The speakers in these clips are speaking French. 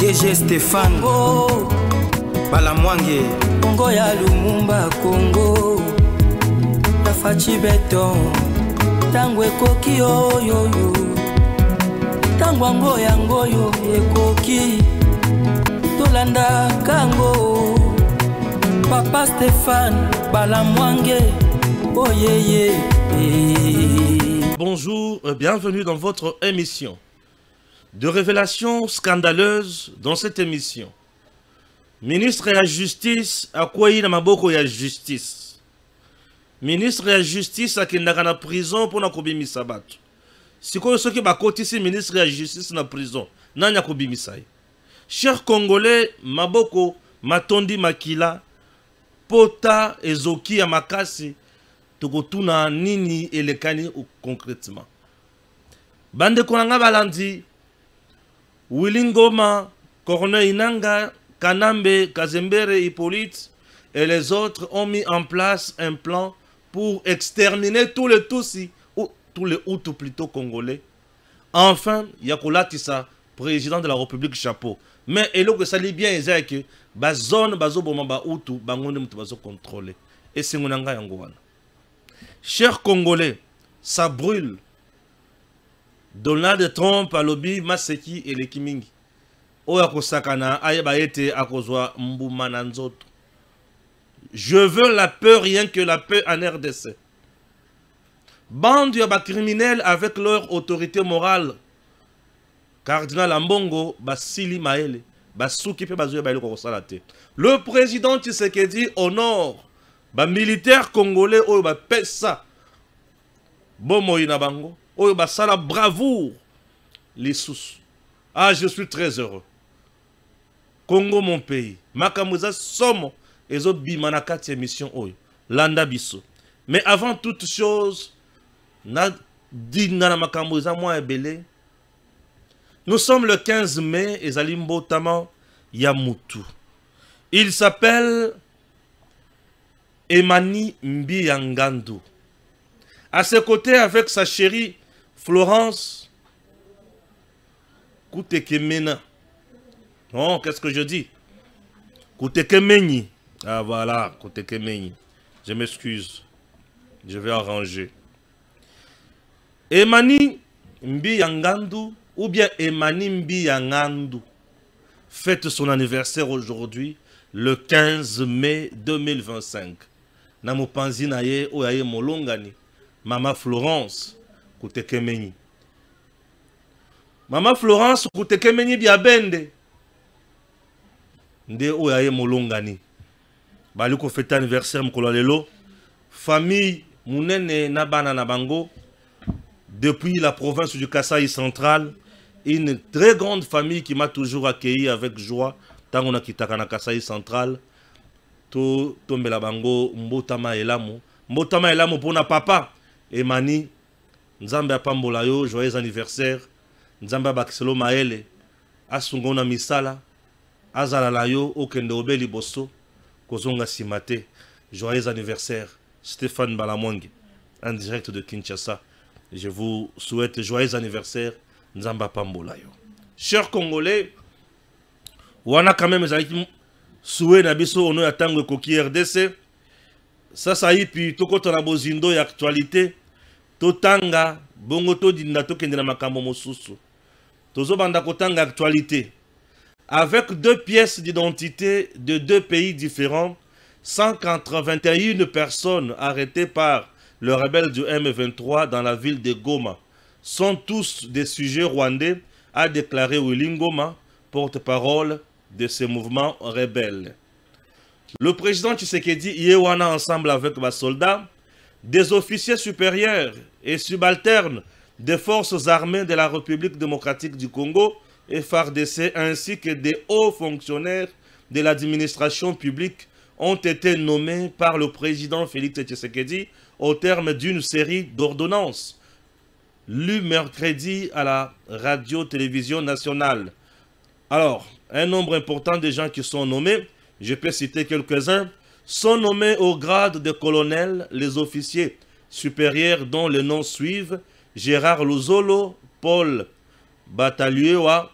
DG Stéphane oh. Balamwange Congo ya Lumumba Congo Tafachi Beton Tangwe koki oyoyo Tangwango yangoyo ekoki Tolanda kango Papa Stéphane Balamwange oh yeah. Bonjour, bienvenue dans votre émission. De révélations scandaleuses dans cette émission. Ministre de la Justice, à quoi il y a maboko ya justice. Ministre de la Justice, à qui n'a pas prison pour nakobimi sabat. Si quoi ce qui va cotiser ministre de la Justice na prison, n'a n'a kobimi sai. Chers Congolais, maboko, matondi makila, pota ezoki ya makasi, tokotuna nini elekani concrètement. Bande konanga balandi. Willingoma, Corneille Inanga, Kanambe, Kazembere, Hippolyte et les autres ont mis en place un plan pour exterminer tous les Tutsis, ou tous les Hutus plutôt congolais. Enfin, Yakulatissa, président de la République chapeau. Mais et que ça lit bien, c'est que la zone bazo bomba Hutu, bangonde mutu bazo contrôler. Et c'est ngonanga yangoana. Chers Congolais, ça brûle. Donald Trump a lobby Maseki et les Kimingi. Oyako Sakana, Ayabaete, Akozwa, Mbumananzoto. Je veux la paix, rien que la paix en RDC. Bande yaba criminels avec leur autorité morale. Cardinal Ambongo, Basili Maele, Basuki pe Bazoya Bailo Kosalate. Le président Tshisekedi honore, militaire congolais, Oyoba Pessa, Bomo Inabango. Oh, bah ça la bravoure, les sous. Ah, je suis très heureux. Congo, mon pays. Makamouza somo. Et autres bimanakati émission oyo. Landa biso. Mais avant toute chose, na dinana makamouza moi ebele. Nous sommes le 15 mai et Zalimbo Tama Yamutu. Il s'appelle Emani Mbiyangandu. À ses côtés, avec sa chérie Florence Koutekemena. Non, qu'est-ce que je dis? Koutekemeni. Ah voilà, Koutekemeni. Je m'excuse. Je vais arranger. Emani Mbiyangandu ou bien Emani Mbiyangandu fête son anniversaire aujourd'hui, le 15 mai 2025. Namopanzi naye oyaye molongani. Mama Florence Koutekemeni. Mama Florence Koutekemeni biabende. Nde oyaye molongani. Bali ko fête anniversaire mkola lelo. Famille munene nabana nabango. Depuis la province du Kasaï central. Une très grande famille qui m'a toujours accueilli avec joie. Tant on a quitté na Kasaï central. To tombela bango mbotama elamu. Mbotama elamu pour na papa. Emani, Nzambe apambola yo, joyeux anniversaire. Nzambe bakiselo maele, asungona misala, azala la yo, okende obeli boso, kozonga simate. Joyeux anniversaire, Stéphane Balamwange, en direct de Kinshasa. Je vous souhaite joyeux anniversaire, Nzambe apambola yo. Chers Congolais, wana quand même ezalaki souhait na biso ono ya tango koki RDC. Ça y puis tokota na bozindo ya actualité. Totanga bongo to dinda to kende na makambo mosusu. Tozo banda kotanga actualité. Avec deux pièces d'identité de deux pays différents, 181 personnes arrêtées par le rebelle du M23 dans la ville de Goma sont tous des sujets rwandais, a déclaré Willy Ngoma, porte-parole de ces mouvements rebelles. Le président Tshisekedi y est ensemble avec les soldats, des officiers supérieurs et subalternes des forces armées de la République démocratique du Congo et FARDC ainsi que des hauts fonctionnaires de l'administration publique ont été nommés par le président Félix Tshisekedi au terme d'une série d'ordonnances lues mercredi à la radio-télévision nationale. Alors, un nombre important de gens qui sont nommés, je peux citer quelques-uns, sont nommés au grade de colonel les officiers supérieurs dont les noms suivent: Gérard Luzolo, Paul Bataliewa,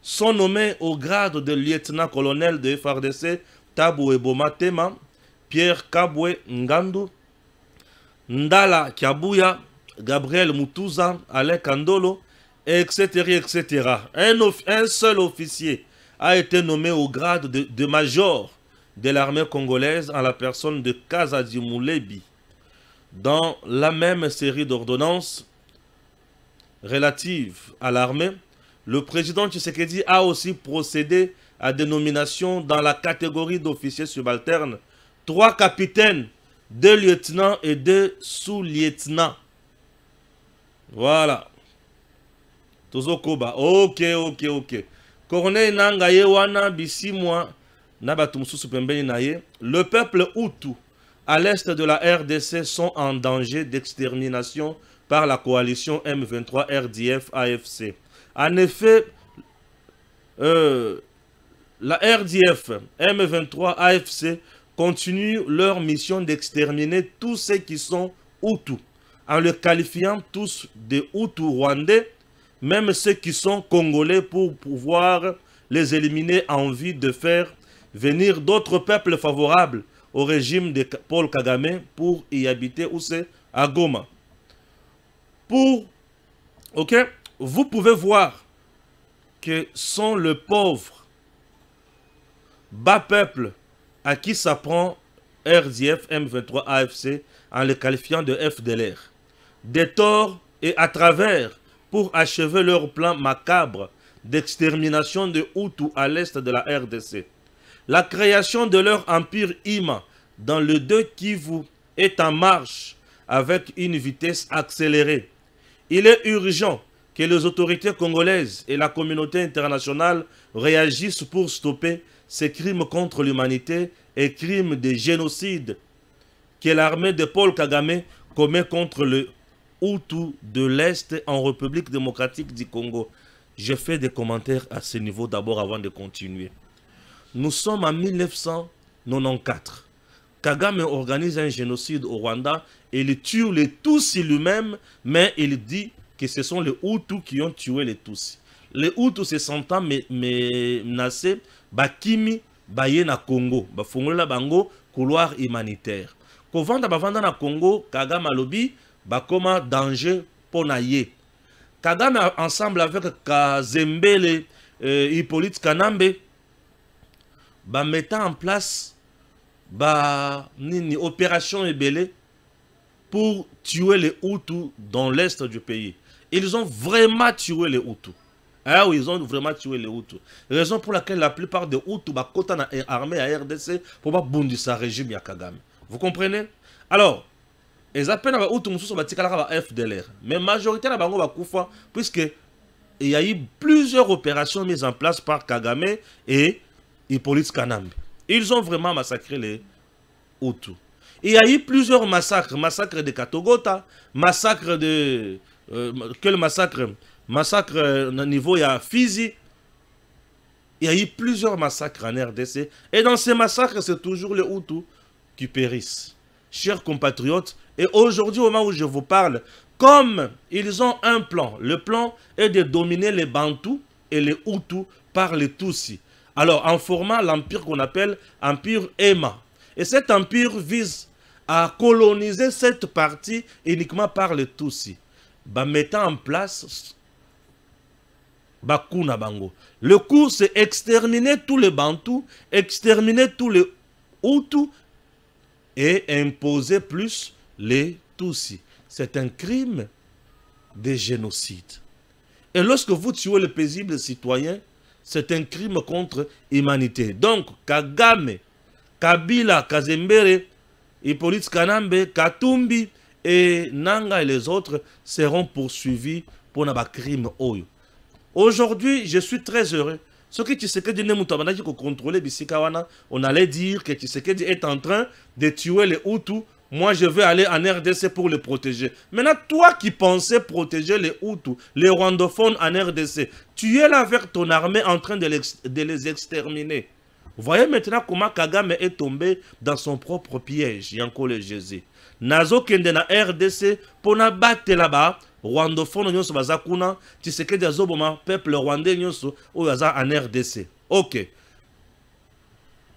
sont nommés au grade de lieutenant-colonel de FARDC Tabou Eboma Tema, Pierre Kabwe Ngandu, Ndala Kiabuya, Gabriel Mutuza, Alain Kandolo, etc. etc. Un seul officier a été nommé au grade de major de l'armée congolaise en la personne de Kazadi Moulebi. Dans la même série d'ordonnances relatives à l'armée, le président Tshisekedi a aussi procédé à des nominations dans la catégorie d'officiers subalternes, 3 capitaines, 2 lieutenants et 2 sous-lieutenants. Voilà. Tozokoba. Ok. Corneille Nangaye wana bisimwa nabatumsusu pembeni naye. Le peuple Hutu à l'est de la RDC sont en danger d'extermination par la coalition M23 RDF AFC. En effet, la RDF M23 AFC continue leur mission d'exterminer tous ceux qui sont Hutus, en le qualifiant tous de Hutus rwandais, même ceux qui sont congolais, pour pouvoir les éliminer en vue de faire venir d'autres peuples favorables au régime de Paul Kagame pour y habiter, ou c'est à Goma. Vous pouvez voir que sont le pauvre bas peuple à qui s'apprend RDF M23 AFC en le qualifiant de FDLR. Des torts et à travers pour achever leur plan macabre d'extermination de Hutus à l'est de la RDC. La création de leur empire IMA dans le 2 Kivu est en marche avec une vitesse accélérée. Il est urgent que les autorités congolaises et la communauté internationale réagissent pour stopper ces crimes contre l'humanité et crimes de génocide que l'armée de Paul Kagame commet contre le Hutu de l'Est en République démocratique du Congo. Je fais des commentaires à ce niveau d'abord avant de continuer. Nous sommes en 1994. Kagame organise un génocide au Rwanda et il tue les Tutsis lui-même, mais il dit que ce sont les Hutus qui ont tué les Tutsis. Les Hutus se sentant menacés, bakimi baye na Congo, bafungola bango couloir humanitaire. Kovanda bavanda na Congo, Kagame alobi bakoma danger pona ye. Kagame ensemble avec Kazembele Hippolyte Kanambe mettant en place une opération Ebele pour tuer les Hutus dans l'est du pays. Ils ont vraiment tué les Hutus. Ah oui, ils ont vraiment tué les Hutus. Raison pour laquelle la plupart des Hutus bakota na armée à RDC pour pas bondi sa régime ya Kagame. Vous comprenez? Alors, ils appellent les Hutus mususu batikala ba FDLR, mais majorité na bango bakufa puisque il y a eu plusieurs opérations mises en place par Kagame et Hippolyte Kanambe. Ils ont vraiment massacré les Hutus. Il y a eu plusieurs massacres. Massacre de Katogota, massacre de... quel massacre? Massacre au niveau de Fizi. Il y a eu plusieurs massacres en RDC. Et dans ces massacres, c'est toujours les Hutus qui périssent. Chers compatriotes, et aujourd'hui, au moment où je vous parle, comme ils ont un plan, le plan est de dominer les Bantous et les Hutus par les Tutsis. Alors, en formant l'empire qu'on appelle Empire Ema. Et cet empire vise à coloniser cette partie uniquement par les Tutsis. Mettant en place Bakuna Bango. Le coup, c'est exterminer tous les Bantous, exterminer tous les Hutus et imposer plus les Tutsis. C'est un crime de génocide. Et lorsque vous tuez les paisibles citoyens, c'est un crime contre l'humanité. Donc, Kagame, Kabila, Kazembere, Hippolyte Kanambe, Katumbi et Nanga et les autres seront poursuivis pour un crime. Aujourd'hui, je suis très heureux. Ce que Tshisekedi ne contrôler Bisikawana, on allait dire que Tshisekedi est en train de tuer les Hutus. Moi, je vais aller en RDC pour les protéger. Maintenant, toi qui pensais protéger les Hutus, les rwandophones en RDC, tu es là avec ton armée en train de les exterminer. Vous voyez maintenant comment Kagame est tombé dans son propre piège. Yanko le Jésus. Nazo kende na RDC pour na battre là-bas rwandophone nyonso baza kuna, Tshisekedi azoboma peuple rwandais nyonso oyo aza en RDC. OK.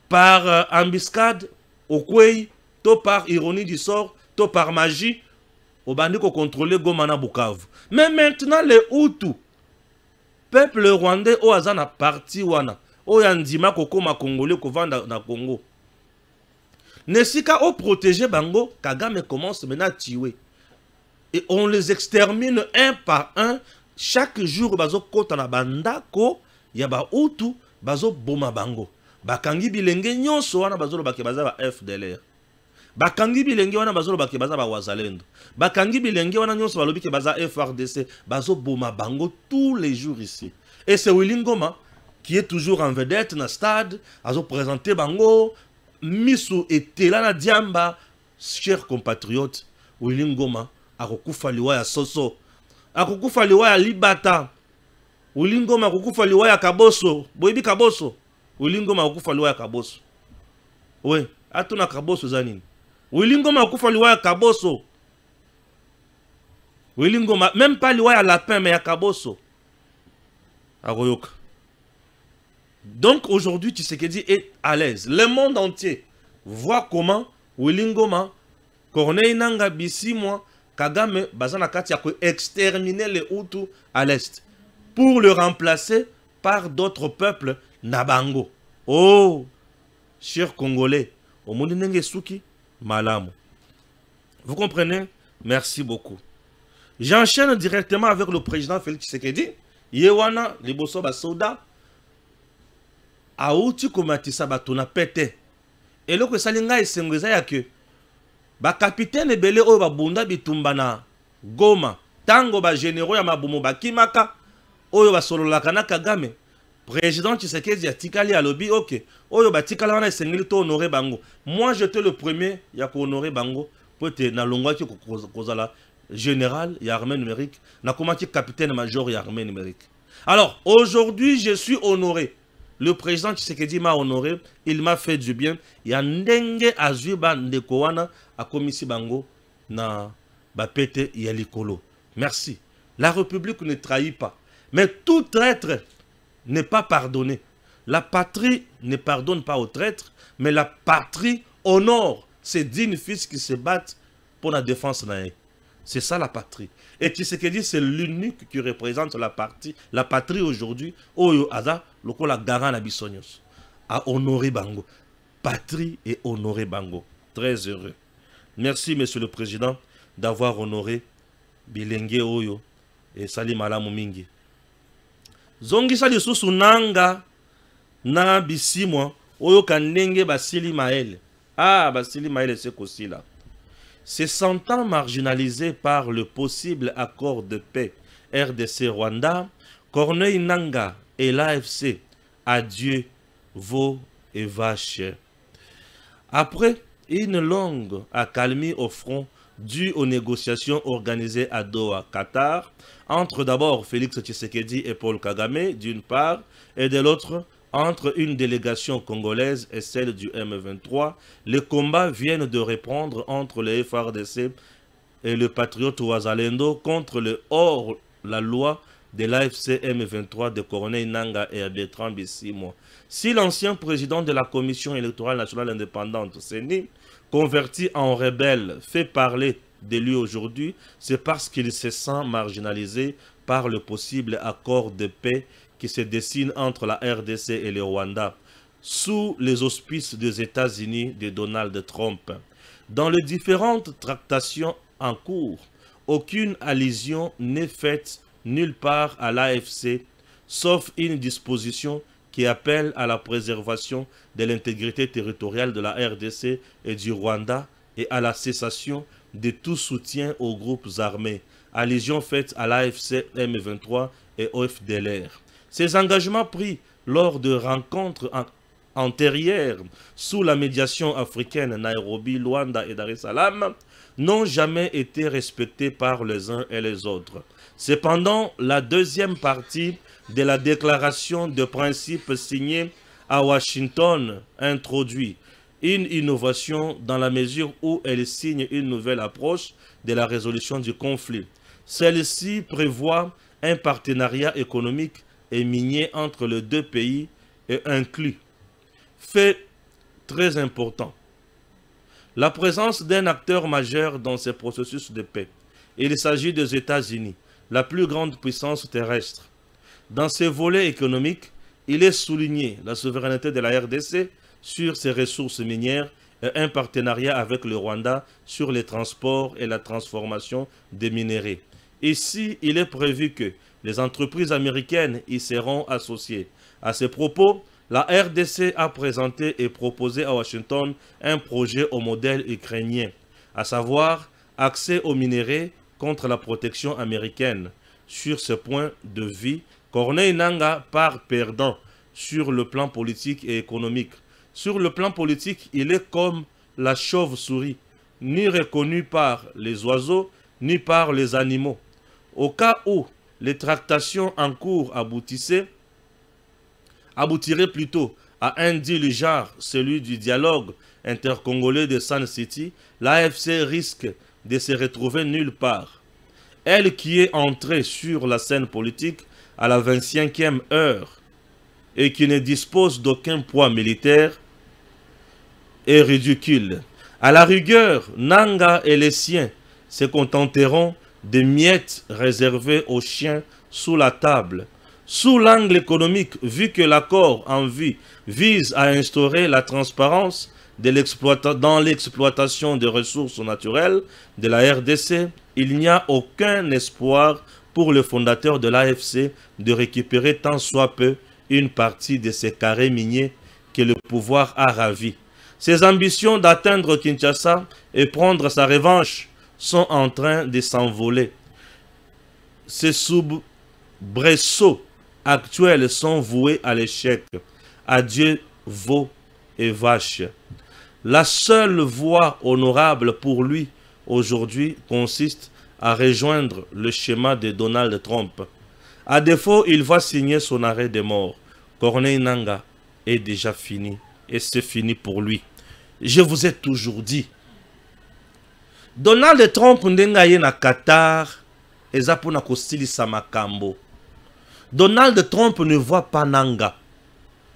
Par embuscade, okwei, to par ironie du sort, to par magie, obandi ko contrôler Goma na Bukavu. Mais maintenant les Hutus, peuple rwandais oyo aza na parti wana, oyo andima kokoma congolais kovanda na Congo. Nesika o protéger bango, Kagame commence maintenant à tuer. Et on les extermine un par un. Chaque jour, bazo kota na bandako, ya ba Hutu, bazo boma bango. Bakangi bilenge nyonso wana bazo lobake baza ba FDLR. Bakangi bilenge wana bazo lobake baza ba Wazalendo. Bakangi bilenge wana nyonso balobike baza FRDC, bazo boma bango tous les jours ici. Et c'est Willy Ngoma qui est toujours en vedette na stade, azo présenter bango. Miso et là na diamba, chers compatriotes, Willy Ngoma akokufa liwa ya Soso, akokufa liwa ya Libata, Willy Ngoma akokufa liwa ya Kaboso, boyebi Kaboso, Willy Ngoma akokufa liwa ya Kaboso. Ouais, atuna Kaboso zanini. Willy Ngoma akokufa liwa ya Kaboso. Willy Ngoma même pas liwa ya lapin mais ya Kaboso. Akoyoka. Donc aujourd'hui, Tshisekedi est à l'aise. Le monde entier voit comment Willy Ngoma, Corneille Nangaa, Bisimwa, Kagame, Bazana Katia, exterminer les Hutus à l'est pour le remplacer par d'autres peuples Nabango. Oh, chers Congolais, au monde Nengesuki, Malamu. Vous comprenez? Merci beaucoup. J'enchaîne directement avec le président Félix Tshisekedi. Yewana, Liboso Basoda. Aouti komatisa batona pete. Et loko salinga esengweza ya ke ba capitaine ebele oyo babunda bitumba na Goma tango ba généraux ya mabumo bakimaka oyo basololaka na Kagame. Président Tshisekedi atikali alobi OK. Oyo batikala wana esengeli to honorer bango. Moi j'étais le premier ya ko honorer bango pote na longwa ki kozala général ya armée numérique na komaki capitaine major ya armée numérique. Alors aujourd'hui je suis honoré. Le président Tshisekedi m'a honoré, il m'a fait du bien. Il y a ndenge azuba ndekowana a komisi bango na bapete yalikolo. Merci. La République ne trahit pas. Mais tout traître n'est pas pardonné. La patrie ne pardonne pas aux traîtres, mais la patrie honore ces dignes fils qui se battent pour la défense naïe. C'est ça la patrie. Et Tshisekedi, c'est l'unique qui représente la patrie aujourd'hui. Oyo Aza, lokola garan na bisonyos. A honoré Bango. Patrie et honoré Bango. Très heureux. Merci, Monsieur le Président, d'avoir honoré Bilenge Oyo et Salim Alamu Mingi. Zongi sali susu nanga na bisimwa Oyo kanenge Basili Maël. Ah, Basili Maël, c'est aussi là. Se sentant marginalisé par le possible accord de paix RDC-Rwanda, Corneille Nangaa et l'AFC, adieu, veaux et vaches. Après une longue accalmie au front due aux négociations organisées à Doha, Qatar, entre d'abord Félix Tshisekedi et Paul Kagame, d'une part, et de l'autre, entre une délégation congolaise et celle du M23, les combats viennent de reprendre entre le FRDC et le patriote Wazalendo contre le hors-la-loi de l'AFC M23 de Corneille Nangaa et Bertrand Bisimwa. Si l'ancien président de la Commission électorale nationale indépendante, CENI, converti en rebelle, fait parler de lui aujourd'hui, c'est parce qu'il se sent marginalisé par le possible accord de paix qui se dessine entre la RDC et le Rwanda, sous les auspices des États-Unis de Donald Trump. Dans les différentes tractations en cours, aucune allusion n'est faite nulle part à l'AFC, sauf une disposition qui appelle à la préservation de l'intégrité territoriale de la RDC et du Rwanda et à la cessation de tout soutien aux groupes armés. Allusion faite à l'AFC M23 et au FDLR. Ces engagements pris lors de rencontres antérieures sous la médiation africaine Nairobi, Luanda et Dar es Salaam n'ont jamais été respectés par les uns et les autres. Cependant, la deuxième partie de la déclaration de principe signée à Washington introduit une innovation dans la mesure où elle signe une nouvelle approche de la résolution du conflit. Celle-ci prévoit un partenariat économique et minier entre les deux pays et inclut, fait très important, la présence d'un acteur majeur dans ces processus de paix. Il s'agit des États-Unis, la plus grande puissance terrestre. Dans ces volets économiques, il est souligné la souveraineté de la RDC sur ses ressources minières et un partenariat avec le Rwanda sur les transports et la transformation des minéraux. Ici, il est prévu que les entreprises américaines y seront associées. À ce propos, la RDC a présenté et proposé à Washington un projet au modèle ukrainien, à savoir accès aux minéraux contre la protection américaine. Sur ce point de vue, Corneille Nangaa part perdant sur le plan politique et économique. Sur le plan politique, il est comme la chauve-souris, ni reconnu par les oiseaux, ni par les animaux. Au cas où les tractations en cours aboutiraient plutôt à un deal genre celui du dialogue intercongolais de Sun City, l'AFC risque de se retrouver nulle part. Elle qui est entrée sur la scène politique à la 25e heure et qui ne dispose d'aucun poids militaire est ridicule. À la rigueur, Nangaa et les siens se contenteront des miettes réservées aux chiens sous la table. Sous l'angle économique, vu que l'accord en vue vise à instaurer la transparence dans l'exploitation des ressources naturelles de la RDC, il n'y a aucun espoir pour le fondateur de l'AFC de récupérer tant soit peu une partie de ces carrés miniers que le pouvoir a ravis. Ses ambitions d'atteindre Kinshasa et prendre sa revanche sont en train de s'envoler. Ces soubresauts actuels sont voués à l'échec. Adieu veaux et vaches. La seule voie honorable pour lui aujourd'hui consiste à rejoindre le schéma de Donald Trump. À défaut, il va signer son arrêt de mort. Corneille Nangaa est déjà fini et c'est fini pour lui. Je vous ai toujours dit, Donald Trump ndengaye na Qatar ezapuna kosilisa makambo. Donald Trump ne voit pas Nangaa.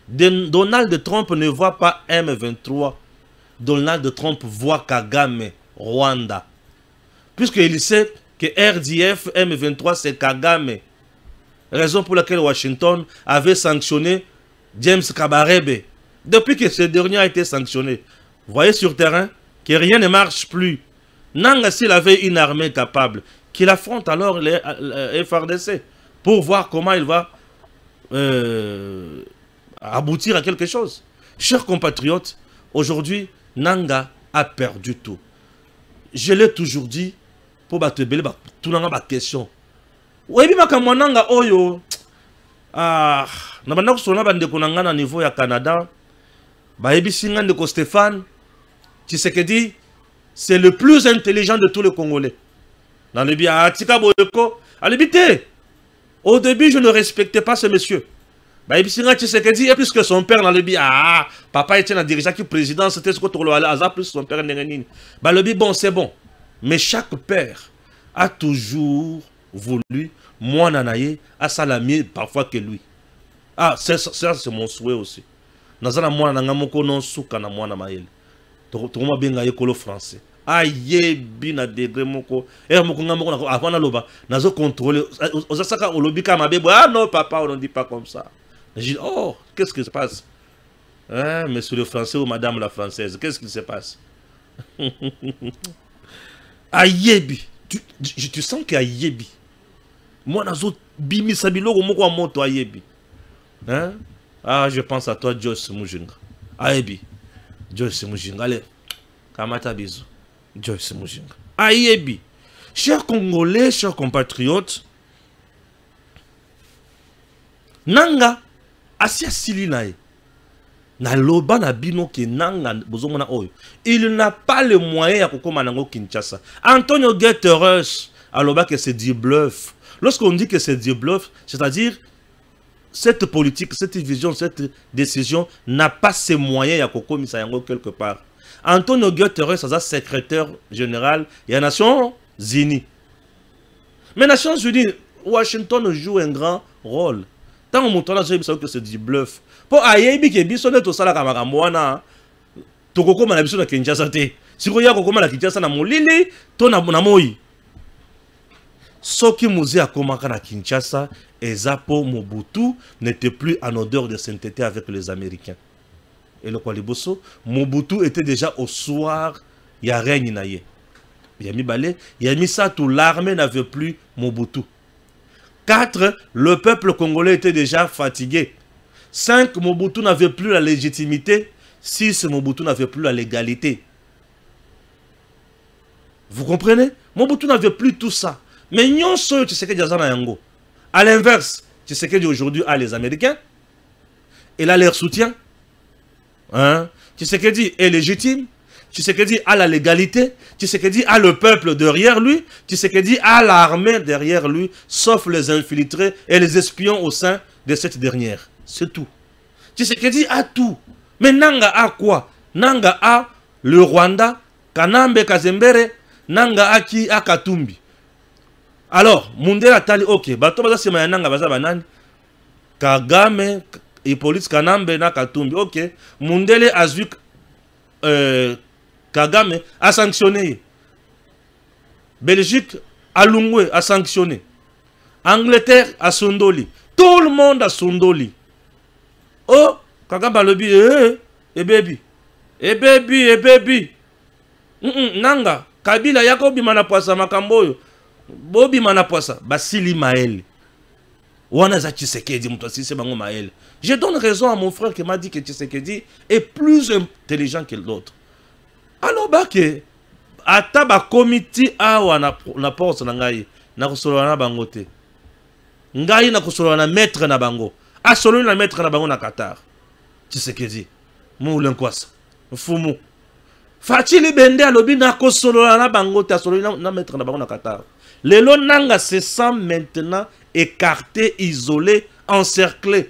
Donald Trump ne voit pas M23. Donald Trump voit Kagame, Rwanda. Puisqu'il sait que RDF, M23, c'est Kagame. Raison pour laquelle Washington avait sanctionné James Kabarebe. Depuis que ce dernier a été sanctionné, vous voyez sur terrain que rien ne marche plus. Nangaa, s'il avait une armée capable, qu'il affronte alors les FARDC pour voir comment il va aboutir à quelque chose. Chers compatriotes, aujourd'hui, Nangaa a perdu tout. Je l'ai toujours dit, pour battre tout le monde a question. Oui, mais quand Nangaa oyo, na banda kusona bande kunanga na niveau ya Canada, ba ebisinga ndeko Stéphane Tshisekedi, c'est le plus intelligent de tous les Congolais. Dans le bien, Atika Boyoko, allez, au début, je ne respectais pas ce monsieur. Bah, et plus que son père dans le bien, papa était un dirigeant qui président, c'était ce que tu as plus son père. Bah, le bien, bon, c'est bon. Mais chaque père a toujours voulu, moi, nanaye, à salamier parfois que lui. Ah, ça, c'est mon souhait aussi. Nazana moi, nangamoko non souka na moi na maël. Toma benga yekolo français. Aïe, bina degré moko. Et moko ngamoko avant na loba, nazo contrôler. Osasaka olobi kama bebo. Ah non, papa, on ne dit pas comme ça. J'ai dit, oh, qu'est-ce qui se passe? Hein, monsieur le français ou madame la française, qu'est-ce qui se passe? Aïebi, tu sens qu'il y a Aïebi. Moi, nazo bimi sabilo moko moto Aïebi. Hein? Ah, je pense à toi, Joyce Mujinga. Aïebi. Joyce Mujinga, allez, Kamata bisou. Joyce Mujinga. Aïebi. Chers Congolais, chers compatriotes, Nangaa, Asia Silinae, na loba na bino ke Nangaa bozomona oyo. Il n'a pas le moyen de kokomanango Kinshasa. Antonio Guterres aloba que c'est du bluff. Lorsqu'on dit que c'est du bluff, c'est-à-dire cette politique, cette vision, cette décision n'a pas ses moyens de kokomisa yango quelque part. Antonio Guterres est secrétaire général des Nations Unies. Mais les Nations Unies, Washington joue un grand rôle. Tant que montant que c'est du bluff. Pour ayebi ke biso ne to sala kama kamwana to kokoma na biso na Kinshasa te. Siko ya kokoma na Kinshasa na molili to na moi. Soki muzi akomaka na Kinshasa, Ezapo Mobutu n'était plus en odeur de sainteté avec les Américains. Et le Kwaliboso, Mobutu était déjà au soir, il y a règne naye. Il y a mis balé, il y a mis ça tout, l'armée n'avait plus Mobutu. 4, le peuple congolais était déjà fatigué. 5, Mobutu n'avait plus la légitimité. 6, Mobutu n'avait plus la légalité. Vous comprenez? Mobutu n'avait plus tout ça. Mais non, tu sais que Diazana Yango. À l'inverse, tu sais que d'aujourd'hui a les Américains. Et là, leur soutien. Hein? Tu sais que dit est légitime. Tu sais que dit a la légalité. Tu sais que dit a le peuple derrière lui. Tu sais que dit a l'armée derrière lui. Sauf les infiltrés et les espions au sein de cette dernière. C'est tout. Tu sais que dit a tout. Mais Nanga a quoi? Nanga a le Rwanda. Kanambe Kazembere. Nanga a qui a Katumbi. Alors, Mundela Tali, ok. Bato baza sema Nanga baza banani. Kagame, Hippolyte Kanambe na Katumbi. Ok. Mundele a vu Kagame a sanctionné. Belgique a Lungwe a sanctionné. Angleterre a sondoli. Tout le monde a sondoli. Oh, Kagame a lebi, baby. Baby. Nanga, Kabila yakobi manapwasa makamboyo. Bobi manapwasa, Basili Maël. Wana Tshisekedi, Bango Maël. Je donne raison à mon frère qui m'a dit que Tshisekedi est plus intelligent que l'autre. Alors, Baké, Ataba comité awa na porte na ngai, na kusolo na bango te. Ngai na kusolo na maître na bango. A solo na maître na bango na Qatar. Tshisekedi, Moulin Kwasa, Fumu. Fatili Bende alobi na kusolo na bango te, solo na maître na bango na Qatar. Lelo Nanga se sent maintenant écarté, isolé, encerclé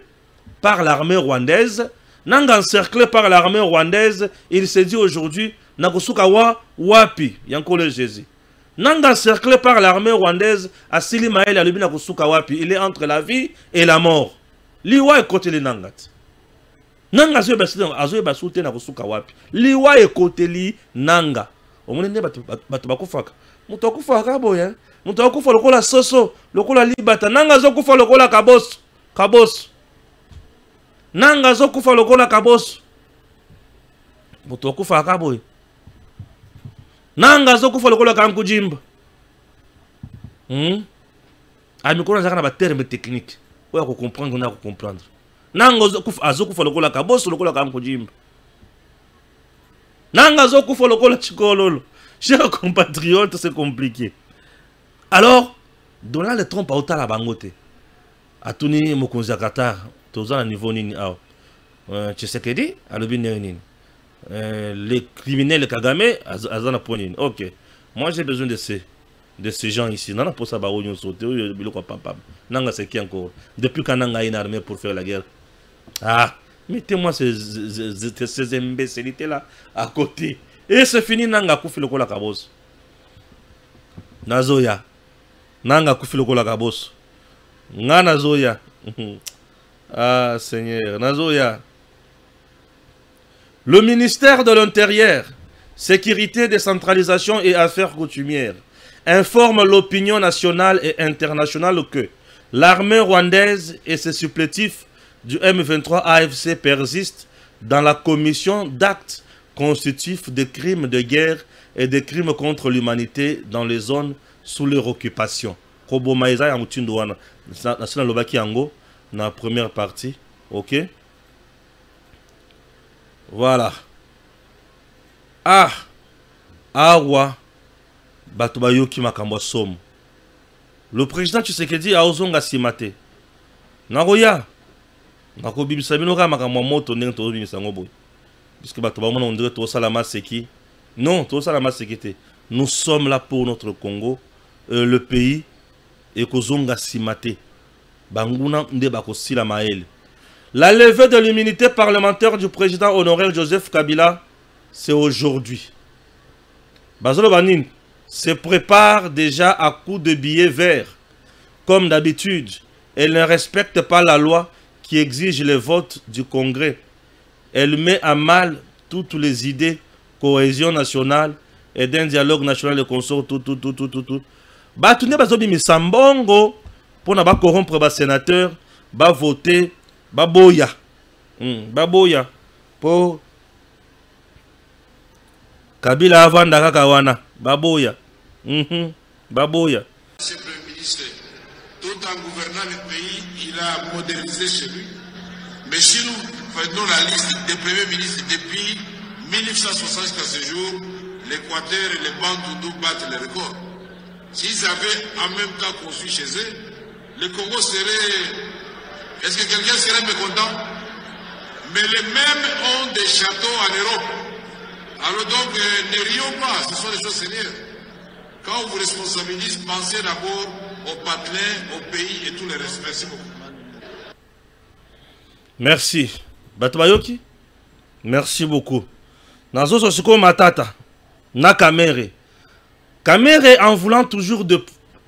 par l'armée rwandaise. Nanga encerclé par l'armée rwandaise, il se dit aujourd'hui, Nakosuka wa wapi, Yankole Jésus. Nanga encerclé par l'armée rwandaise, Asili Maël Alubi Nakosuka wapi, il est entre la vie et la mort. Liwa est côté les Nangat. Nanga azoe basute Nakosuka wapi. Liwa est côté li Nanga. Omonene batu bakufaka. Mutu akufaka boya. Mutu akufa lokola soso, lokola libata. Nanga azokufa lokola kaboso. Kaboso. Nanga azokufa lokola kaboso. Mutu akufaka boya. Nanga azokufa lokola kankujimba. Amikona zaka na ba terme technique. Oya ko comprendre na ko comprendre. Nanga azokufa lokola kaboso lokola kankujimba. Nanga azokufa lokola chikololo. Chers compatriotes, c'est compliqué. Alors, Donald Trump a autant la bangote. Atuni Mokonza Qatar, tous à niveau nini ao. Tshisekedi, alobi nini. Les criminels Kagame, azana ponini. Ok. Moi j'ai besoin de ces gens ici. Nana pour ça ba onyo sauté, biloko papa. Nanga c'est qui encore? Depuis quand Nanga a une armée pour faire la guerre? Ah, mettez-moi ces imbécilités là à côté. Et c'est fini Nanga kufi lokola kabos. Nazoya. Nanga kufi lokola kabos. Nga nazoya. Ah Seigneur, nazoya. Le ministère de l'Intérieur, Sécurité, Décentralisation et Affaires coutumières informe l'opinion nationale et internationale que l'armée rwandaise et ses supplétifs du M23 AFC persistent dans la commission d'actes constitutifs de crimes de guerre et de crimes contre l'humanité dans les zones sous leur occupation. Kobo Maïza ya mutindo wana. Nasina lobaki yango na première partie. OK? Voilà. Ah. Awa batuba yoki makambo somo. Le président Tshisekedi a ozonga simate. Nagoya. Nako bibisa bino ka makambo moto ndenge to bibisa ngobo. Puisque on dirait tout ça la masse qui. Non, tout ça la masse qui. Nous sommes là pour notre Congo, le pays, et Kozonga Simate. Banguna Ndebako Sila Maël. La levée de l'immunité parlementaire du président honoraire Joseph Kabila, c'est aujourd'hui. Bazolo Banin, se prépare déjà à coups de billets verts. Comme d'habitude, elle ne respecte pas la loi qui exige le vote du Congrès. Elle met à mal toutes les idées, cohésion nationale et d'un dialogue national de consort, tout. Bah, tout n'est pas obligé, mais Sambongo, pour ne pas corrompre les sénateurs, va voter, va boya. Baboya pour Kabila avant Kawana. Baboya. Baboya. Monsieur le Premier ministre, tout en gouvernant le pays, il a modernisé chez lui. Mais si nous faisons la liste des premiers ministres depuis 1960 jusqu'à ce jour, l'Équateur et les Bantoudou battent les records. S'ils avaient en même temps construit chez eux, le Congo serait... Est-ce que quelqu'un serait mécontent? Mais les mêmes ont des châteaux en Europe. Alors donc, ne rions pas, ce sont des choses sérieuses. Quand on vous responsabilise, pensez d'abord aux patelins, au pays et tout le reste. Merci beaucoup. Merci. Batubayoki? Merci beaucoup. Nazo Sosiko Matata. Na Kamere. Kamere, en voulant toujours de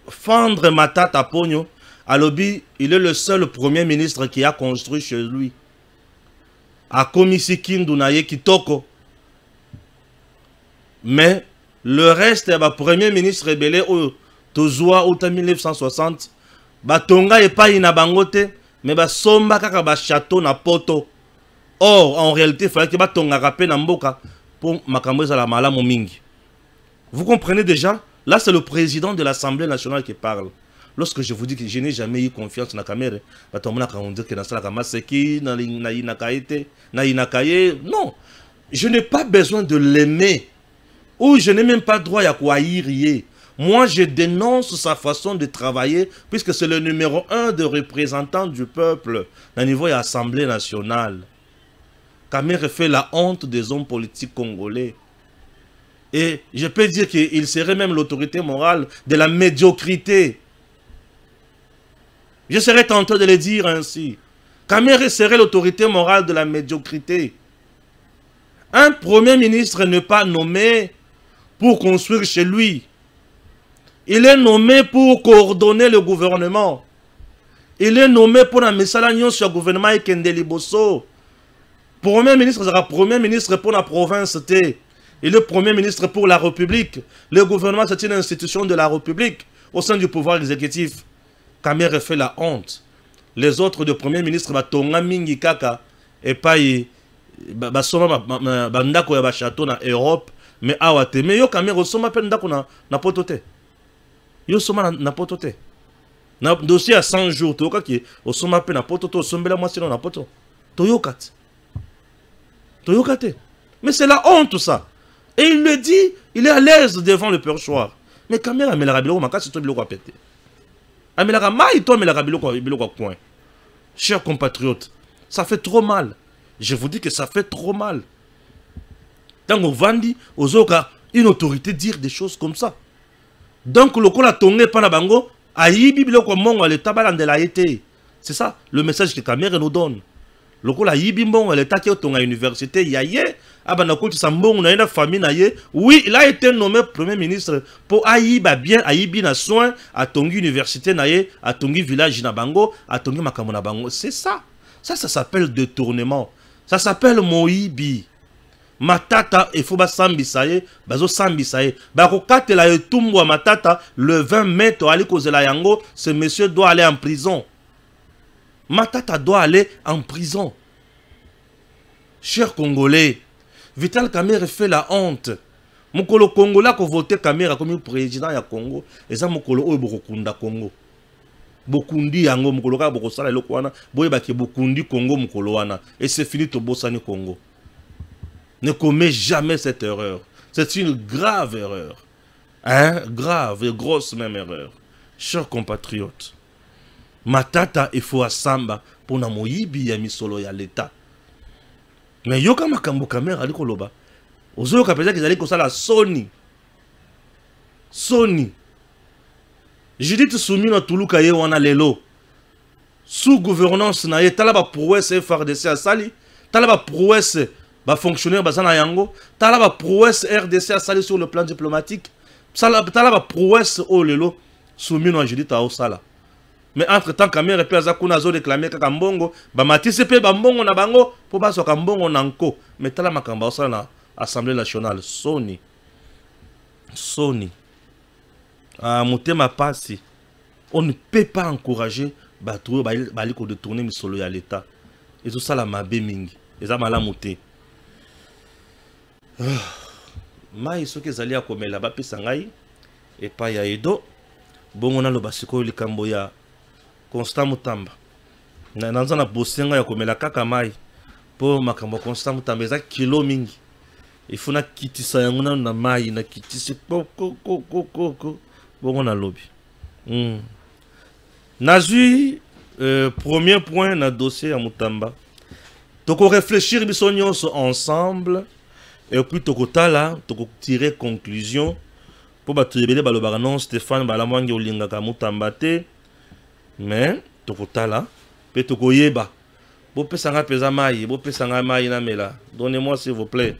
fendre Matata Pogno, à Lobi, il est le seul premier ministre qui a construit chez lui. A Komisi Kindunaye Kitoko. Mais le reste, premier ministre rebelle au Tozoa au 1960, Batonga et pas inabangote, mais Somba kaka château na poto. Or, en réalité, il fallait que Batonga rappelle Namboka pour Makamboza la Malamu Mingi. Vous comprenez déjà? Là, c'est le président de l'Assemblée nationale qui parle. Lorsque je vous dis que je n'ai jamais eu confiance dans la caméra, non, je n'ai pas besoin de l'aimer. Ou je n'ai même pas droit à quoi y. Moi, je dénonce sa façon de travailler, puisque c'est le numéro 1 de représentant du peuple au niveau de l'Assemblée nationale. Kamere fait la honte des hommes politiques congolais. Et je peux dire qu'il serait même l'autorité morale de la médiocrité. Je serais tenté de le dire ainsi. Kamere serait l'autorité morale de la médiocrité. Un premier ministre n'est pas nommé pour construire chez lui. Il est nommé pour coordonner le gouvernement. Il est nommé pour la missalagnon sur le gouvernement et Kendeli Bosso. Premier ministre sera premier ministre pour la province. Il est premier ministre pour la République. Le gouvernement, c'est une institution de la République au sein du pouvoir exécutif. Kamere fait la honte. Les autres de premier ministre, Tonga Mingi Kaka, et pas Basoma Bandako ya château na Europe, mais Awate. Mais yo Kamere, Osoma Pendako na potote. Yo Soma na potote. Na dossier à 100 jours, Toyoka qui Osoma Pen na potote, Osombela Mwasino na poto. Toyokat. Toyokate. Mais c'est la honte tout ça. Et il le dit, il est à l'aise devant le perchoir. Mais Kamere, mais la rabilo, ma casse, c'est toi biloko a pété. Chers compatriotes, ça fait trop mal. Je vous dis que ça fait trop mal. Tant qu'on vandi, aux oka, une autorité dire des choses comme ça. Donc, le col a tourné par la bango, aïbi biloko mongo, le tabalan de la été. C'est ça le message que Kamere nous donne. Le col a yibi mongo, le taki au université, yaye, abanakoti sambongo, na une famille naye. Oui, il a été nommé premier ministre pour aïba bien, aïbi na soin, à Tongi université naye, à Tongi village na bango, à Tongi makamona bango. C'est ça. Ça s'appelle détournement. Ça s'appelle moïbi. Matata, il faut sambisaye, bazo sambisaye. Bako katela etumbo wa matata, le 20 mai, to ali kozela yango, ce monsieur doit aller en prison. Matata doit aller en prison. Chers Congolais, Vital Kamere fait la honte. Mokolo Congolais qui voté Kamere comme président ya Congo, et ça mokolo oyo bokunda Congo. Bokundi yango mokolo ka bokosala eloko wana, boyeba ke bokundi Congo mokolo wana, et c'est fini to bosani Congo. Ne commets jamais cette erreur. C'est une grave erreur. Hein? Grave et grosse même erreur. Chers compatriotes, Matata il faut asamba pour na moyibi ya misolo ya l'État. Mais yoka makambo Kamere ali koloba. Ozo ka peza qu'ils ko sala Sony. Sony. Judith Soumi na tuluka ye wana lelo. Sous gouvernance na ye talaba prouesse FRDC a sali, talaba prouesse ba fonctionnaire bazana yango, talaba prouesse RDC a sali sur le plan diplomatique. sala ba prouesse o lelo soumino a Judith au sala. Mais entre-temps, Kamere et Azakuna zo réclamé Kakambongo, Bamatisse pe Bambongo na bango, pour pas so Kambongo nanko. Mais tala makamba au na Assemblée nationale, Sony. Ah, Moutema Passi. On ne peut pas encourager Batou Baliko de tourner Misolo à l'État. Et tout ça la mabe mingi. Et ça mala mouté. Mai soki ezali akomela bapesa ngai epai ya Edo bongo na loba sikoyo likambo ya Constant Mutamba na nanza na bosenga ya komela kaka mai po makambo Constant Mutamba eza kilo mingi ifuna kitisa yango na mai na kitisi ko bongo na lobi nazui premier point na dossier ya Mutamba toko réfléchir biso nyonso ensemble. Et puis, tokotala, toko tirer conclusion pour battre balobara non Stéphane Balamwange olinga Mutamba te, mais tokotala, pe tokoyeba. Bo pesanga pesa mai, bo pesanga mai na mela. Donnez-moi s'il vous plaît.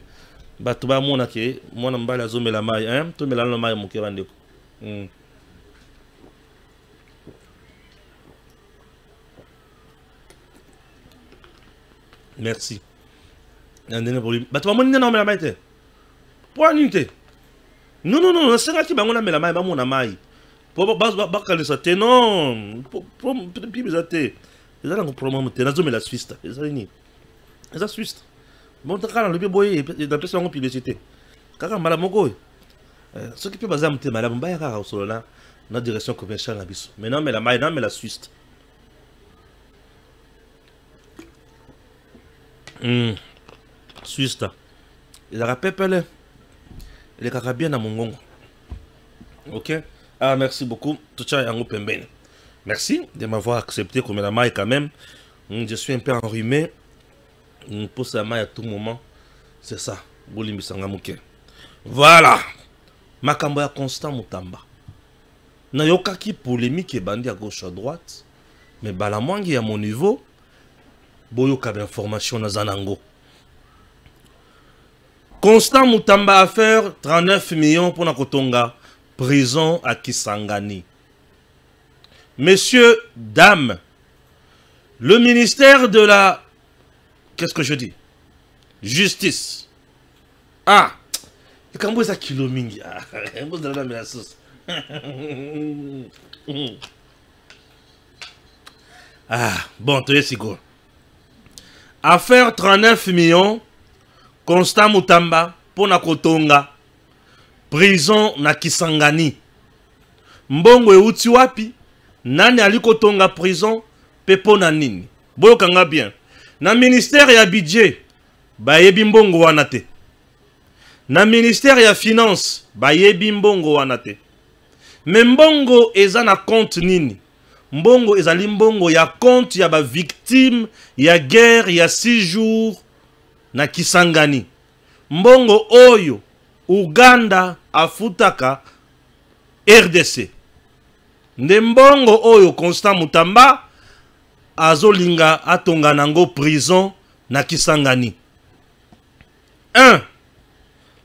Batuba mona ke, mona mbala zo mela mai, hein? To mela no mai moke bandeko. Merci. Non, c'est là qui va la maille, mon maille. Pour bacaler ça, non, pour bizarrer. Les gens ont problème, mais la Suisse, les Suisse. Bon, t'as quand le boy, d'après son publicité. Car malamogo, ce qui peut baser un thème, madame Bayaka au sol là, notre direction commerciale à Bissau. Mais non, mais la maille, non, mais la Suisse. Suisse, il a rappelé les carabines à mon gongo. Ok? Ah, merci beaucoup. Merci de m'avoir accepté comme la maille quand même. Je suis un peu enrhumé. On pose la maille à tout moment. C'est ça. Voilà. Makambo ya Constant Mutamba. Na yoka ki polémique et bandi à gauche à droite. Mais Balamwange à mon niveau. Boyoka d'information na Zanango. Constant Mutamba a fait 39 millions pour Nakotonga. Prison à Kisangani. Messieurs, dames, le ministère de la... Qu'est-ce que je dis? Justice. Ah! Et quand vous avez kilo mingi? Vous avez la sauce. Ah, bon, tu es si go. Affaire 39 millions. Constant Mutamba pour Nakotonga. Prison na Kisangani. Mbongo euti wapi? Nani alikotonga prison? Pepo na nini? Boyo kanga bien. Na ministère ya budget. Bayebi mbongo wanate. Na ministère ya finance. Bayebi mbongo wanate. Mais mbongo eza na compte nini? Mbongo ezali mbongo ya compte ya ba victime ya guerre ya 6 jours na Kisangani. Mbongo oyo Uganda afutaka RDC. Nde mbongo oyo Constant Mutamba azolinga atonga nango prison na Kisangani. 1.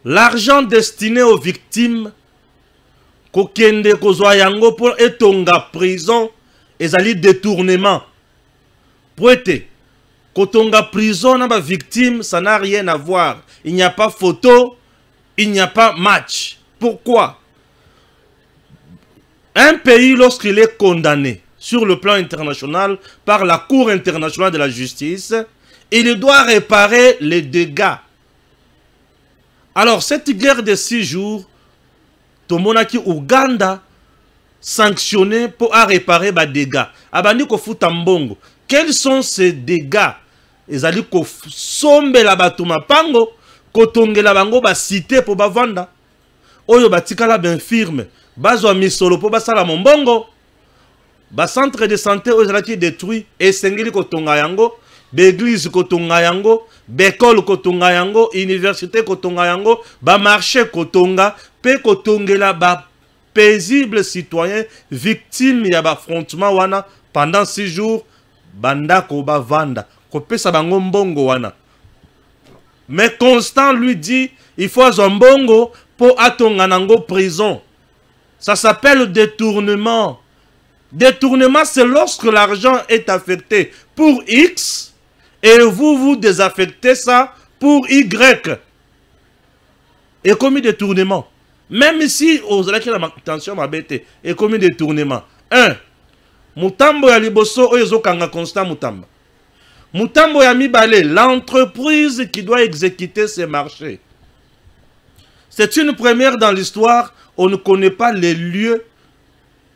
L'argent destiné aux victimes kokende kozwa yango pour etonga prison ezali détournement. Pour être kotonga prison na ba victime, ça n'a rien à voir. Il n'y a pas photo, il n'y a pas match. Pourquoi? Un pays, lorsqu'il est condamné sur le plan international par la Cour internationale de la justice, il doit réparer les dégâts. Alors, cette guerre de 6 jours, Tomonaki Uganda sanctionné pour réparer les dégâts. Abandi ko futambongo. Quels sont ces dégâts? Ezali ko sombe la batuma pango, kotonge la bango ba cité pour ba vanda. Oyo batikala ben firme. Bazwa misolo po basala mombongo. Ba centre de santé ozalaki détruit et sengeli kotonga yango, l'église kotonga yango, l'école kotonga yango, université kotonga yango, ba marché kotonga, pe kotongela ba paisible citoyen victime ya ba affrontement wana pendant 6 jours bandako ba vanda ko pesa bango mbongo wana. Mais Constant lui dit il faut zombongo pour atonga nango prison. Ça s'appelle détournement. Détournement, c'est lorsque l'argent est affecté pour X et vous désaffectez ça pour Y. Et commis détournement. Même si vous avez attention à bête, et commis détournement. 1. Mutambo ya liboso oyo kanga constant mutamba. Mutambo ya mibale, l'entreprise qui doit exécuter ces marchés. C'est une première dans l'histoire. On ne connaît pas les lieux,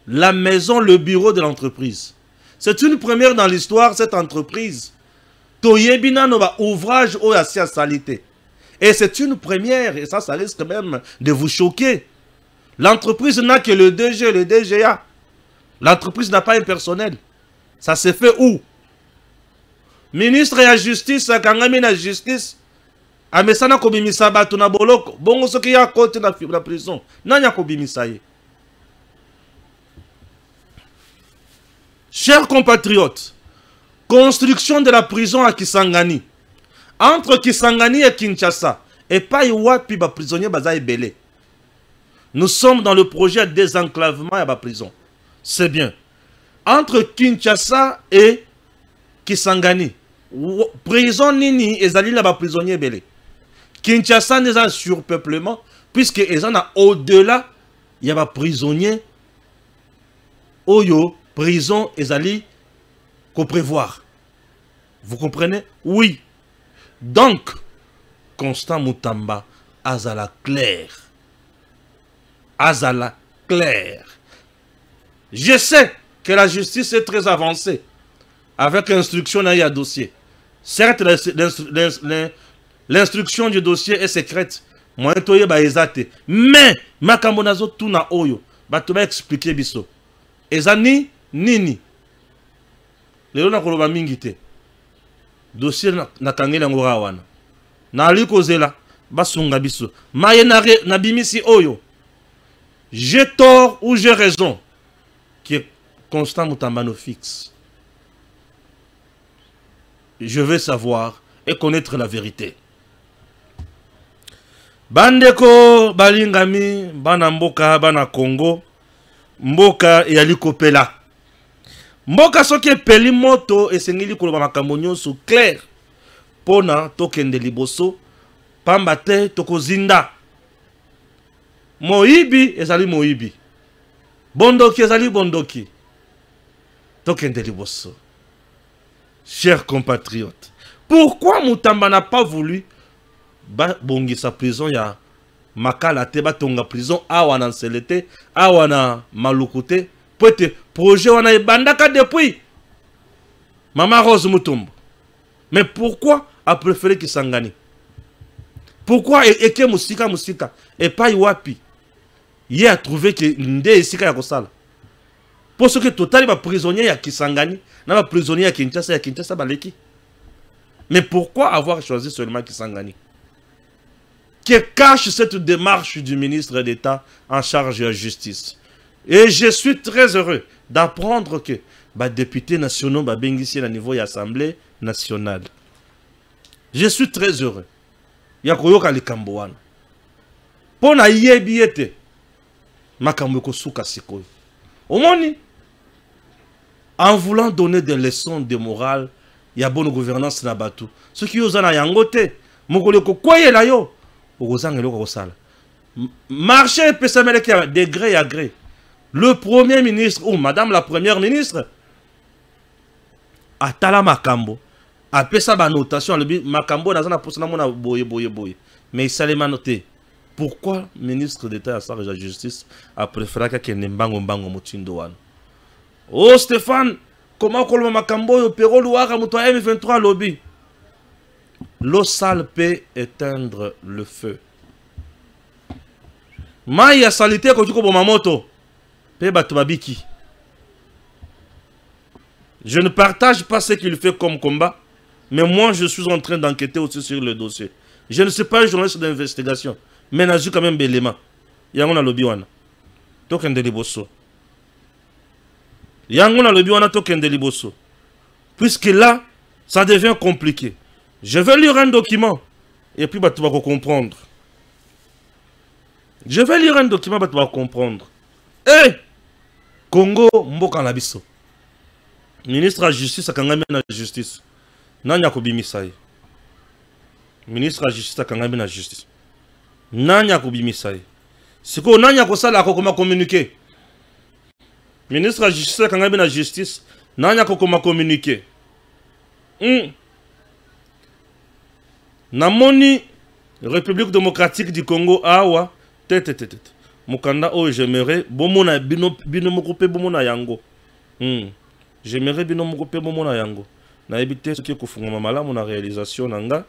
la maison, le bureau de l'entreprise. C'est une première dans l'histoire, cette entreprise. Toyebina nova ouvrage ou assia salité. Et c'est une première, et ça risque même de vous choquer. L'entreprise n'a que le DG, le DGA. L'entreprise n'a pas un personnel. Ça se fait où? Ministre de la Justice, Kangami na Justice. Amesana kobimisa batu na boloko. Bongo soki ya kote na prison. Nanya kobimisa ye. Chers compatriotes, construction de la prison à Kisangani. Entre Kisangani et Kinshasa. Et pas Iwapi, ba prisonnier baza ebele. Nous sommes dans le projet de désenclavement à la prison. C'est bien. Entre Kinshasa et Kisangani. Prison nini ezali na ba prisonnier ebele. Kinshasa n'est un surpeuplement, puisque ils en a au-delà, il y a des prisonniers, oyo, prison, ezali, qu'on prévoir. Vous comprenez? Oui. Donc, Constant Mutamba, azala clair. Azala clair. Je sais que la justice est très avancée, avec l'instruction d'un dossier. Certes, l'instruction du dossier est secrète. Moi, mais, Makamonazo tuna oyo. Tu vas expliquer biso. Ezani, nini. Lelo na koloba mingite. Dossier na kangela ngora wana. Na alikozela. Basunga biso. Maye na bimisi oyo. J'ai tort ou j'ai raison. Qui est Constant Mutamba no fixe. Je veux savoir et connaître la vérité. Bandeko balingami bana mboka bana Congo mboka yali kopela mboka soki peli moto esengeli koloba makambo nyonso clair pona tokende liboso pamba te tokozinda moyibi ezali moyibi bondoki ezali bondoki tokende liboso. Chers compatriotes, pourquoi Mutamba n'a pas voulu bongi sa prison ya makala te batonga prison awana nselete awana malukute peut-être projet wana ebandaka depuis Mama Rose Mutombo. Mais pourquoi a préféré Kisangani? Pourquoi eke musika et pas Iwapi? Il a trouvé que nde esika ya kosala. Pour ce que total ba prisonnier ya Kisangani na ba prisonnier ya Kinshasa baleki. Mais pourquoi avoir choisi seulement Kisangani? Que cache cette démarche du ministre d'État en charge de la justice? Et je suis très heureux d'apprendre que les députés nationaux sont ici au niveau de l'Assemblée nationale. Je suis très heureux. Il y a Koyoka Likambouane. Pour na yebiete, makambo souka sikoy. Au moni, en voulant donner des leçons de morale, il y a bonne gouvernance na batu. Ce qui osana yangote, mokole ko koye la yo. Marché pesameleke de gré à gré. Le premier ministre ou madame la première ministre atala makambo a pesa ba notation le makambo na zana posana mona boye. Mais il s'allait noté. Pourquoi ministre d'État à charge de la justice a préféré que Nembango Mutindo wan? Oh Stéphane, comment koloma makambo yo pero luara muto M23 lobby? L'eau sale peut éteindre le feu. Maya salité ko mamoto pe batubabiki. Je ne partage pas ce qu'il fait comme combat, mais moi je suis en train d'enquêter aussi sur le dossier. Je ne suis pas un journaliste d'investigation, mais j'ai quand même l'élément. Yango na lobi wana. Tokende liboso. Yango na lobi wana tokende liboso. Puisque là, ça devient compliqué. Je vais lire un document et puis tu vas comprendre. Je vais lire un document et tu vas comprendre. Eh Congo mboka na biso. Ministre de la Justice akangami na justice. Nanya kobimisa ye. Ministre de la Justice akangami na justice. Nanya kobimisa ye. Siko nanya kosala akokoma communiquer. Ministre de la Justice akangami na justice. Nanya kokoma communiquer. Namoni République démocratique du Congo awa tete. Mukanda o j'aimerais bomona bino mokope bomona yango. J'aimerais bino mokope bomona yango. Na ebité ce qui kofunga malamu na réalisation nanga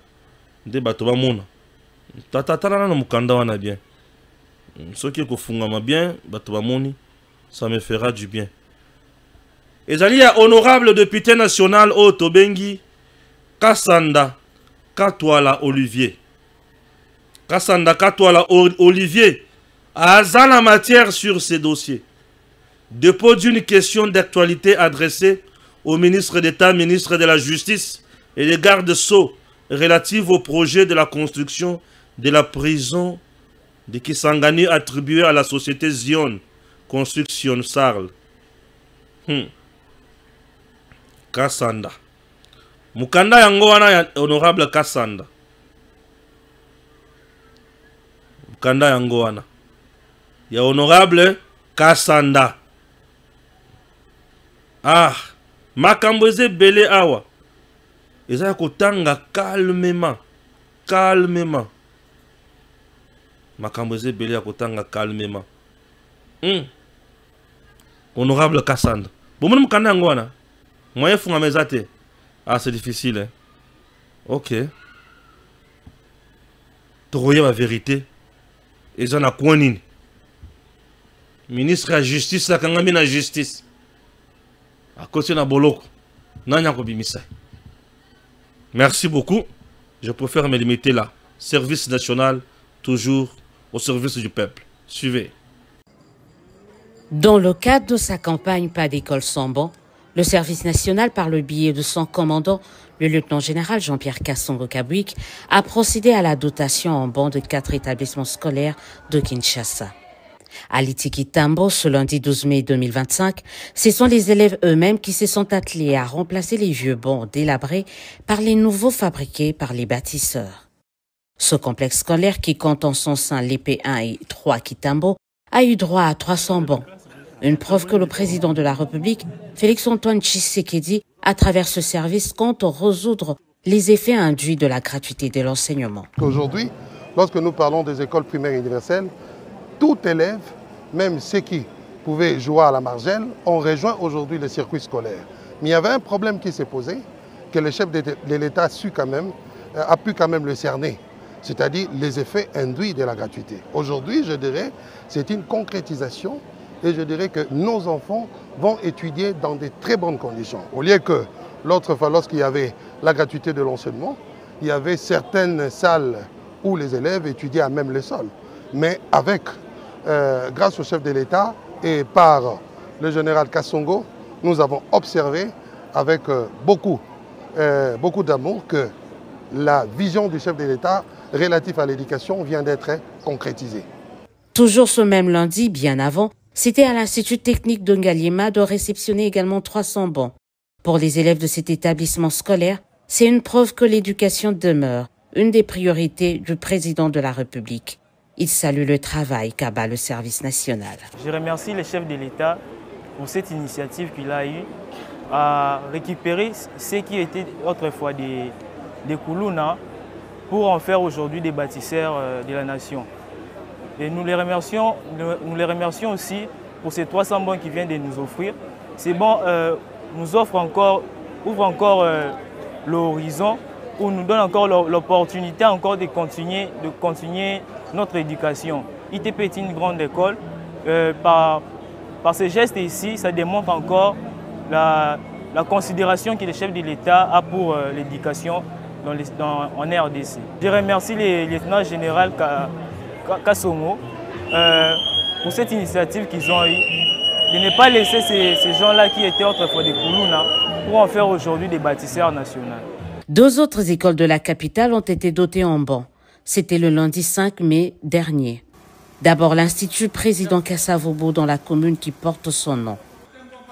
de bato ba mona. Tata na mukanda wana bien. Ce qui kofunga bien bato ba moni ça me fera du bien. Ezali ya honorable député national o Tobengi Kasanda Katwala Olivier. Kasanda Katwala Olivier a la matière sur ces dossiers. Dépôt d'une question d'actualité adressée au ministre d'État, ministre de la Justice et des gardes-sceaux relative au projet de la construction de la prison de Kisangani attribuée à la société Zion Construction Sarl. Kasanda. Mukanda yango wana honorable Kasanda. Mukanda yango wana. Ya honorable Kasanda. Ah, makamboze belé awa. Eza kotanga calmement. Calmement. Makamboze belé kotanga calmement. Honorable Kasanda. Bomone mukanda yango wana. Moyen funga mezate. Ah, c'est difficile, hein. Ok. Troyer la vérité. Et ça n'a quoi ni. Ministre de la Justice, la kangami na justice. À côté na boloko. Nanya ko bimisa. Merci beaucoup. Je préfère me limiter là. Service national, toujours au service du peuple. Suivez. Dans le cadre de sa campagne Pas d'école sans banc, le service national, par le biais de son commandant, le lieutenant-général Jean-Pierre Kassongo-Kabouik, a procédé à la dotation en banc de 4 établissements scolaires de Kinshasa. À Litiki-Tambo, ce lundi 12 mai 2025, ce sont les élèves eux-mêmes qui se sont attelés à remplacer les vieux bancs délabrés par les nouveaux fabriqués par les bâtisseurs. Ce complexe scolaire, qui compte en son sein les P1 et 3 Kitambo, a eu droit à 300 bancs. Une preuve que le président de la République, Félix-Antoine Tshisekedi, à travers ce service, compte résoudre les effets induits de la gratuité de l'enseignement. Aujourd'hui, lorsque nous parlons des écoles primaires universelles, tout élève, même ceux qui pouvaient jouer à la margelle, ont rejoint aujourd'hui le circuit scolaire. Mais il y avait un problème qui s'est posé, que le chef de l'État a pu quand même le cerner, c'est-à-dire les effets induits de la gratuité. Aujourd'hui, je dirais, c'est une concrétisation. Et je dirais que nos enfants vont étudier dans de très bonnes conditions. Au lieu que l'autre fois, lorsqu'il y avait la gratuité de l'enseignement, il y avait certaines salles où les élèves étudiaient à même le sol. Mais avec, grâce au chef de l'État et par le général Kassongo, nous avons observé avec beaucoup d'amour que la vision du chef de l'État relative à l'éducation vient d'être concrétisée. Toujours ce même lundi, bien avant, c'était à l'Institut technique de Ngaliema de réceptionner également 300 bancs. Pour les élèves de cet établissement scolaire, c'est une preuve que l'éducation demeure une des priorités du président de la République. Il salue le travail qu'abat le service national. Je remercie le chef de l'État pour cette initiative qu'il a eue à récupérer ce qui était autrefois des Koulouna pour en faire aujourd'hui des bâtisseurs de la nation. Et nous les remercions aussi pour ces 300 bancs qu'ils viennent de nous offrir. Ces bancs nous ouvrent encore l'horizon, ou nous donnent encore l'opportunité de continuer notre éducation. ITP est une grande école. Par ces gestes ici, ça démontre encore la considération que le chef de l'État a pour l'éducation en RDC. Je remercie le lieutenant général Kassongo pour cette initiative qu'ils ont eue, de ne pas laisser ces gens-là qui étaient autrefois des Koulouna pour en faire aujourd'hui des bâtisseurs nationaux. 2 autres écoles de la capitale ont été dotées en bancs. C'était le lundi 5 mai dernier. D'abord l'Institut Président Kassavobo dans la commune qui porte son nom.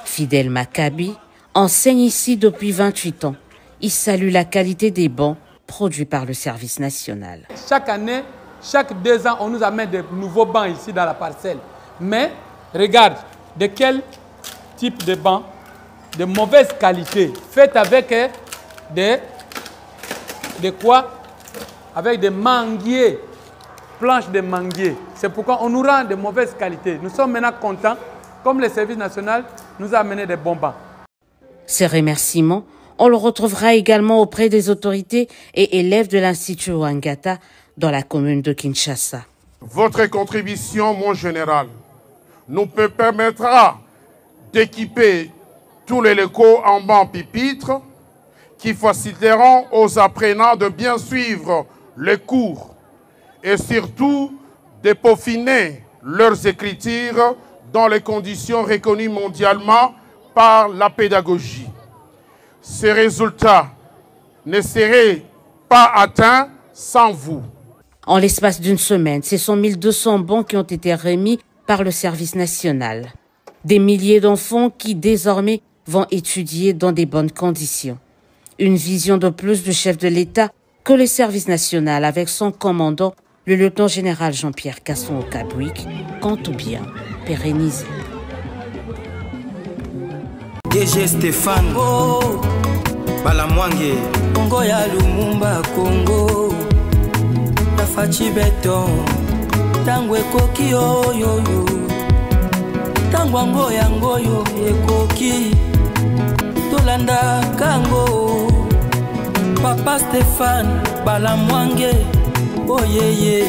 Fidel Maccabi enseigne ici depuis 28 ans. Il salue la qualité des bancs produits par le service national. Chaque année, chaque 2 ans, on nous amène de nouveaux bancs ici dans la parcelle. Mais regarde, de quel type de bancs? De mauvaise qualité, faites avec avec des manguiers, planches de manguiers. C'est pourquoi on nous rend de mauvaise qualité. Nous sommes maintenant contents, comme le service national nous a amené des bons bancs. Ces remerciements, on le retrouvera également auprès des autorités et élèves de l'Institut Ouangata dans la commune de Kinshasa. Votre contribution, mon général, nous permettra d'équiper tous les locaux en bancs pupitres qui faciliteront aux apprenants de bien suivre les cours et surtout de peaufiner leurs écritures dans les conditions reconnues mondialement par la pédagogie. Ces résultats ne seraient pas atteints sans vous. En l'espace d'une semaine, ce sont 1200 bons qui ont été remis par le service national. Des milliers d'enfants qui désormais vont étudier dans des bonnes conditions. Une vision de plus du chef de l'État que le service national avec son commandant, le lieutenant-général Jean-Pierre Kasson-Okabouik, compte bien pérenniser. DG Stéphane Balamwange Congo ya Lumumba Congo Tafachi Beton Tango ekoki yo Tango yango ekoki Tolanda kango Papa Stéphane Balamwange oh yeah.